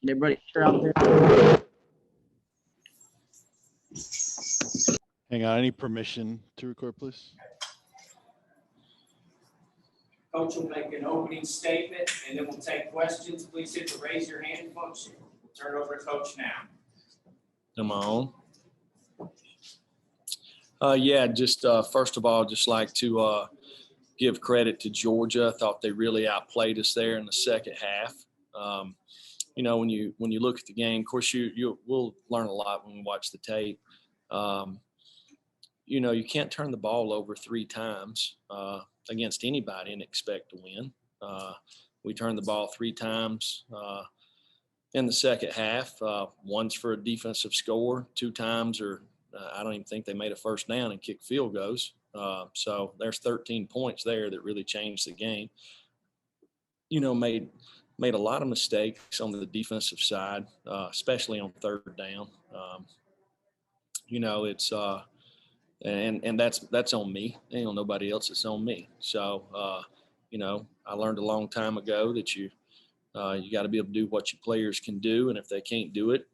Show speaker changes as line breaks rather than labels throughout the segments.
Can everybody hear out there?
Hang on, I need permission to record, please.
Coach will make an opening statement, and then we'll take questions. Please hit the raise your hand function. We'll turn it over to Coach now.
Am I on? First of all, just like to give credit to Georgia. I thought they really outplayed us there in the second half. When you look at the game, of course, we'll learn a lot when we watch the tape. You can't turn the ball over 3 times against anybody and expect to win. We turned the ball 3 times in the second half. One's for a defensive score, 2 times, or I don't even think they made a first down and kicked field goals. So there's 13 points there that really changed the game. Made a lot of mistakes on the defensive side, especially on third down. It's and that's on me. Ain't on nobody else. It's on me. So I learned a long time ago that you got to be able to do what your players can do, and if they can't do it,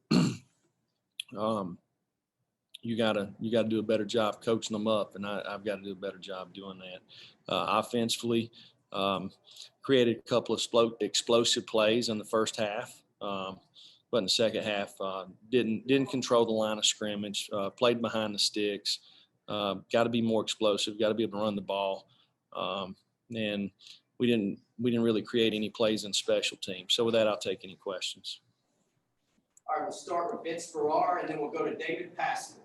you gotta do a better job coaching them up, and I've got to do a better job doing that. Offensively, created a couple of explosive plays in the first half, but in the second half, didn't control the line of scrimmage. Played behind the sticks. Got to be more explosive. Got to be able to run the ball, and we didn't really create any plays in special teams. So with that, I'll take any questions.
All right, we'll start with Vince Farrar, and then we'll go to David Pascal.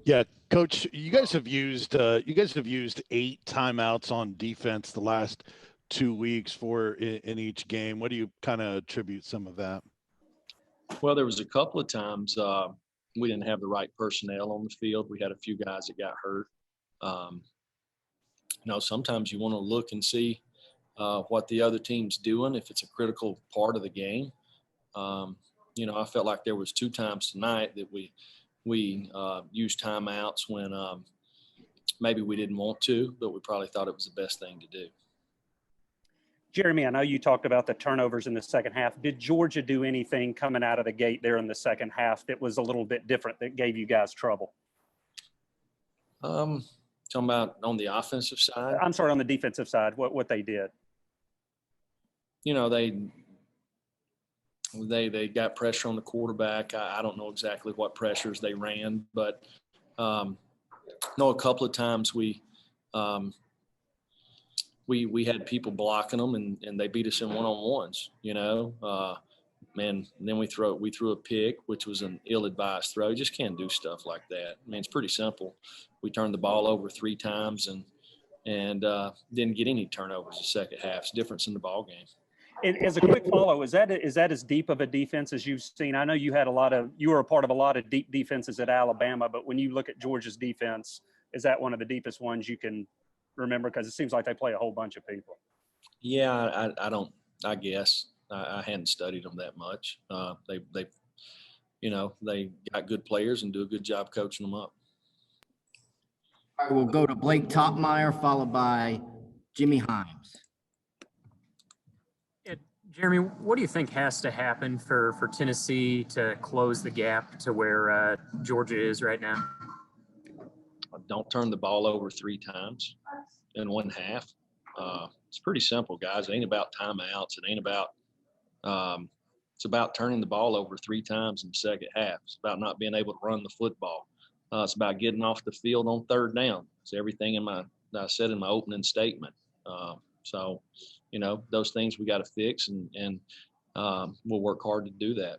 Yeah, Coach, you guys have used 8 timeouts on defense the last 2 weeks in each game. What do you kind of attribute some of that?
Well, there was a couple of times we didn't have the right personnel on the field. We had a few guys that got hurt. Sometimes you want to look and see what the other team's doing if it's a critical part of the game. I felt like there was 2 times tonight that we used timeouts when maybe we didn't want to, but we probably thought it was the best thing to do.
Jeremy, I know you talked about the turnovers in the second half. Did Georgia do anything coming out of the gate there in the second half that was a little bit different that gave you guys trouble?
Talking about on the offensive side?
I'm sorry, on the defensive side, what they did.
They got pressure on the quarterback. I don't know exactly what pressures they ran, but a couple of times we had people blocking them, and they beat us in one-on-ones. And then we threw a pick, which was an ill-advised throw. You just can't do stuff like that. I mean, it's pretty simple. We turned the ball over 3 times and didn't get any turnovers the second half. It's a difference in the ball game.
And as a quick follow, is that as deep of a defense as you've seen? I know you were a part of a lot of deep defenses at Alabama, but when you look at Georgia's defense, is that one of the deepest ones you can remember? Because it seems like they play a whole bunch of people.
Yeah, I guess I hadn't studied them that much. They got good players and do a good job coaching them up.
All right, we'll go to Blake Topmeyer, followed by Jimmy Himes.
Jeremy, what do you think has to happen for Tennessee to close the gap to where Georgia is right now?
Don't turn the ball over 3 times in one half. It's pretty simple, guys. It ain't about timeouts. It ain't about it's about turning the ball over 3 times in the second half. It's about not being able to run the football. It's about getting off the field on third down. It's everything that I said in my opening statement. Those things we got to fix, and we'll work hard to do that.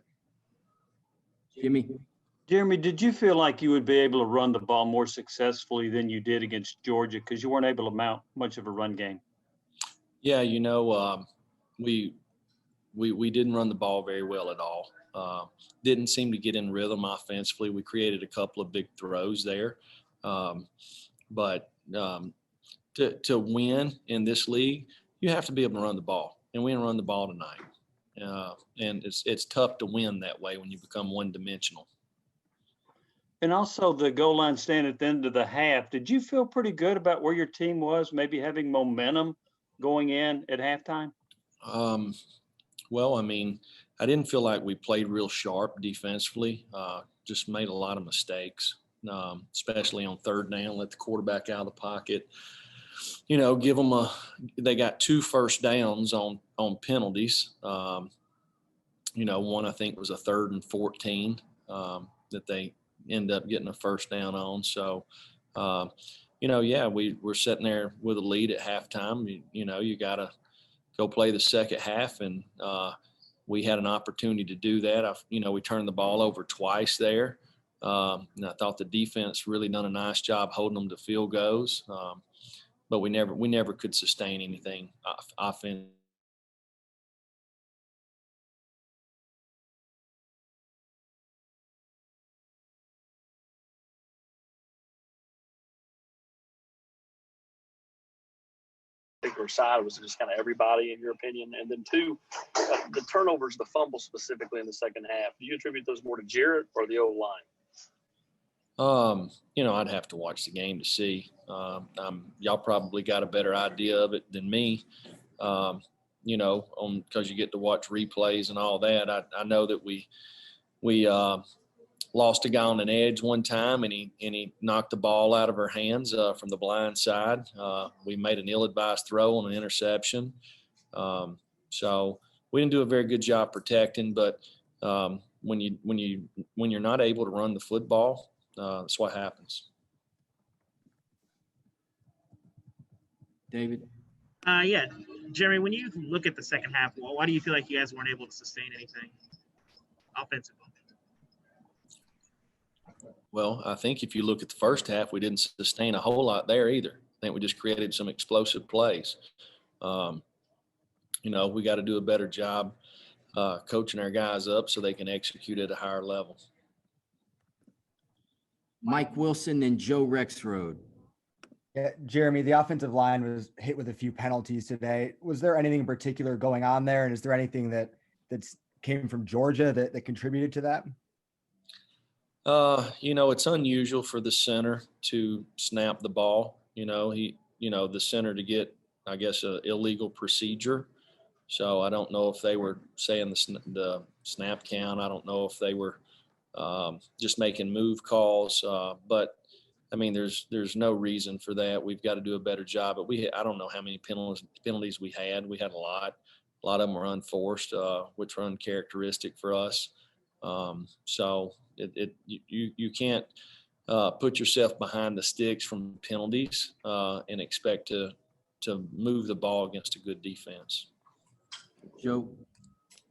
Jeremy, did you feel like you would be able to run the ball more successfully than you did against Georgia because you weren't able to mount much of a run game?
Yeah, we didn't run the ball very well at all. Didn't seem to get in rhythm offensively. We created a couple of big throws there. But to win in this league, you have to be able to run the ball. And we didn't run the ball tonight. And it's tough to win that way when you become one-dimensional.
And also the goal line stand at the end of the half. Did you feel pretty good about where your team was, maybe having momentum going in at halftime?
Well, I mean, I didn't feel like we played real sharp defensively. Just made a lot of mistakes, especially on third down. Let the quarterback out of the pocket. Give them they got 2 first downs on penalties. One I think was a 3rd and 14 that they end up getting a first down on. So, yeah, we're sitting there with a lead at halftime. You got to go play the second half, and we had an opportunity to do that. We turned the ball over twice there, and I thought the defense really done a nice job holding them to field goals. But we never could sustain anything offense.
Particular side was just kind of everybody, in your opinion? And then 2, the turnovers, the fumbles specifically in the second half. Do you attribute those more to Jarrett or the O-line?
I'd have to watch the game to see. Y'all probably got a better idea of it than me. Because you get to watch replays and all that. I know that we lost a guy on an edge one time, and he knocked the ball out of our hands from the blind side. We made an ill-advised throw on an interception. So we didn't do a very good job protecting. But when you're not able to run the football, that's what happens.
David?
Yeah, Jeremy, when you look at the second half, why do you feel like you guys weren't able to sustain anything offensively?
Well, I think if you look at the first half, we didn't sustain a whole lot there either. I think we just created some explosive plays. We got to do a better job coaching our guys up so they can execute at a higher level.
Mike Wilson and Joe Rexroad.
Yeah, Jeremy, the offensive line was hit with a few penalties today. Was there anything in particular going on there? And is there anything that's came from Georgia that contributed to that?
It's unusual for the center to snap the ball. The center to get, I guess, an illegal procedure. So I don't know if they were saying the snap count. I don't know if they were just making move calls. But I mean, there's no reason for that. We've got to do a better job. But I don't know how many penalties we had. We had a lot. A lot of them were unforced, which were uncharacteristic for us. So you can't put yourself behind the sticks from penalties and expect to move the ball against a good defense.
Joe?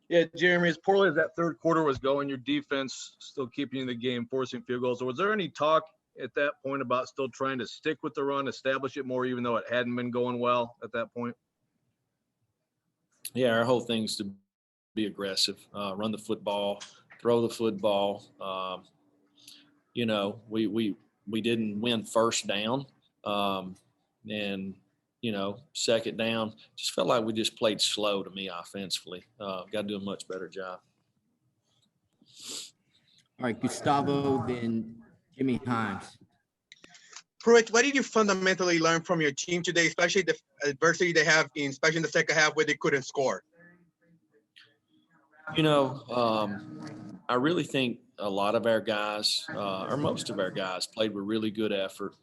Yeah, Jeremy, as poorly as that third quarter was going, your defense still keeping you in the game, forcing field goals. So was there any talk at that point about still trying to stick with the run, establish it more, even though it hadn't been going well at that point?
Yeah, our whole thing is to be aggressive, run the football, throw the football. We didn't win first down, and second down just felt like we just played slow to me offensively. Got to do a much better job.
All right, Gustavo, then Jimmy Himes.
Pruitt, what did you fundamentally learn from your team today, especially the adversity they have, especially in the second half where they couldn't score?
I really think a lot of our guys, or most of our guys, played with really good effort.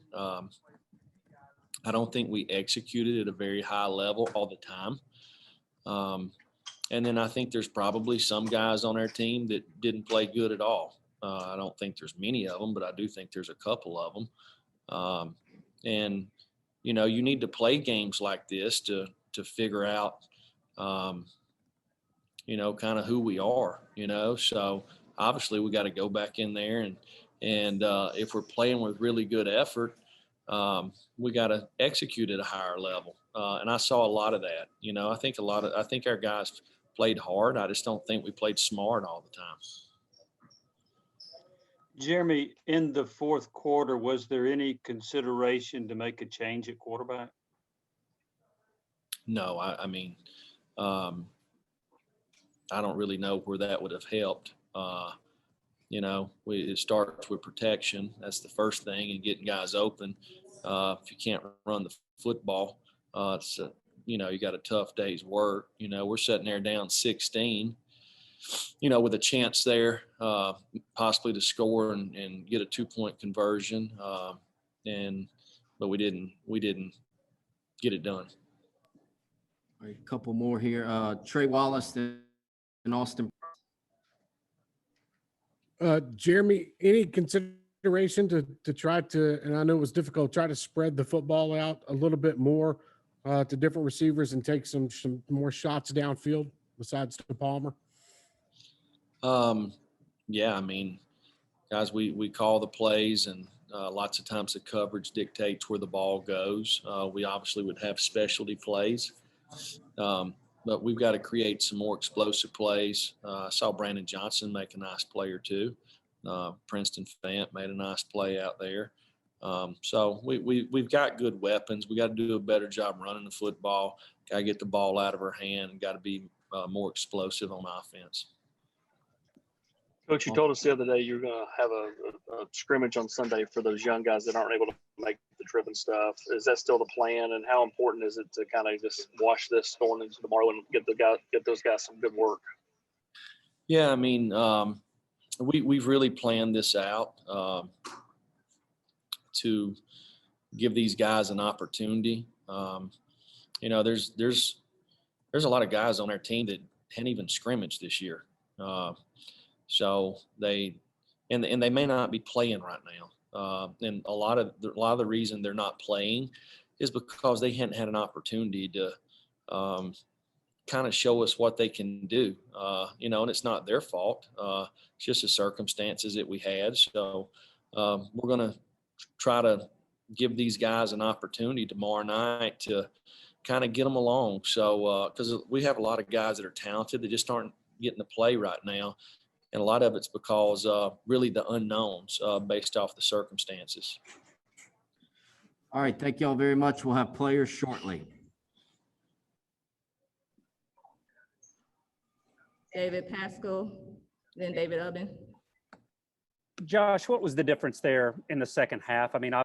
I don't think we executed at a very high level all the time. And then I think there's probably some guys on our team that didn't play good at all. I don't think there's many of them, but I do think there's a couple of them. And you need to play games like this to figure out, kind of who we are, So obviously we got to go back in there and if we're playing with really good effort, we got to execute at a higher level. And I saw a lot of that. I think our guys played hard. I just don't think we played smart all the time.
Jeremy, in the fourth quarter, was there any consideration to make a change at quarterback?
No, I mean, I don't really know where that would have helped. It starts with protection. That's the first thing, and getting guys open. If you can't run the football, you got a tough day's work. We're sitting there down 16, with a chance there possibly to score and get a 2-point conversion. But we didn't get it done.
All right, a couple more here. Trey Wallace and Austin.
Jeremy, any consideration to try to, and I know it was difficult, try to spread the football out a little bit more to different receivers and take some more shots downfield besides to Palmer?
Yeah, guys, we call the plays, and lots of times the coverage dictates where the ball goes. We obviously would have specialty plays, but we've got to create some more explosive plays. I saw Brandon Johnson make a nice play or two. Princeton Fant made a nice play out there. So we've got good weapons. We got to do a better job running the football. Got to get the ball out of our hand, and got to be more explosive on offense.
Coach, you told us the other day you're going to have a scrimmage on Sunday for those young guys that aren't able to make the trip and stuff. Is that still the plan? And how important is it to kind of just wash this going into tomorrow and get those guys some good work?
Yeah, we've really planned this out to give these guys an opportunity. There's a lot of guys on our team that hadn't even scrimmaged this year. So they may not be playing right now. And a lot of the reason they're not playing is because they hadn't had an opportunity to kind of show us what they can do. And it's not their fault. It's just the circumstances that we had. So we're going to try to give these guys an opportunity tomorrow night to kind of get them along. So, because we have a lot of guys that are talented that just aren't getting to play right now. And a lot of it's because really the unknowns based off the circumstances.
All right, thank y'all very much. We'll have players shortly.
David Pascal, then David Ubben.
Josh, what was the difference there in the second half?